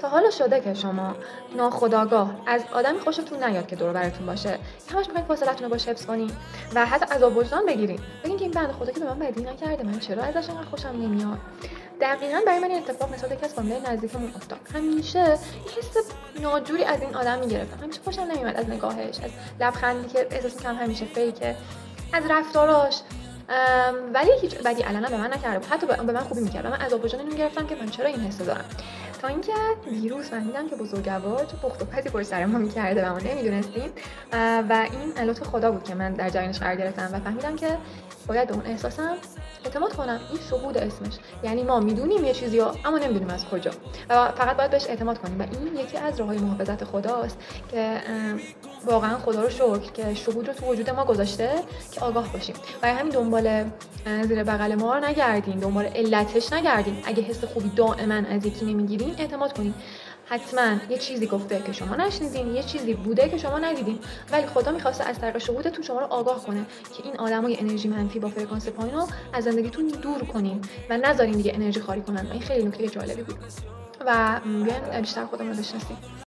تا حالا شده که شما ناخودآگاه از آدمی خوشتون نیاد که دور و براتون باشه، همش میخواین فاصلتون رو باش حفظ کنین و حتی عذاب وجدان بگیرین، بگین که این بنده خدا که به من بدی نکرده، من چرا ازش انقدر خوشم نمیاد. دقیقاً برای من این اتفاق نسبت یکی از فامیلای نزدیکمون افتاد. همیشه حس ناجوری از این آدم میگرفتم، همیشه خوشم نمیاد از نگاهش، از لبخندی که احساس می‌کردم همیشه فیکه، از رفتاراش. ولی هیچ بدی علنا به من نکرده بود، حتی به من خوبی می‌کرد. من عذاب وجدان اینو گرفتم که من چرا این حسو دارم. تا اینکه دیروز فهمیدم که بزرگوار چه پخت و پزی پشت سر ما می‌کرده و ما نمی‌دونستیم و این لطف خدا بود که من در جریانش قرار گرفتم و فهمیدم که باید به اون احساسم اعتماد کنم. این شهود اسمش، یعنی ما میدونیم یه چیزی اما نمیدونیم از کجا و فقط باید بهش اعتماد کنیم و این یکی از راههای محافظت خداست که واقعا خدا رو شکر که شهود رو تو وجود ما گذاشته که آگاه باشیم. برای همین دنبال زیر بغل ما رو نگردین، دنبال علتش نگردین. اگه حس خوبی دائما از یکی نمیگیرین اعتماد کنین، حتما یه چیزی گفته که شما نشنیدین، یه چیزی بوده که شما ندیدین، ولی خدا میخواسته از طریق شهودتون شما رو آگاه کنه که این آدمای انرژی منفی با فرکانس پایین رو از زندگیتون دور کنین و نذارین دیگه انرژی خاری کنن. و این خیلی نکته جالبی بود و بیاین بیشتر خودمون رو بشناسیم.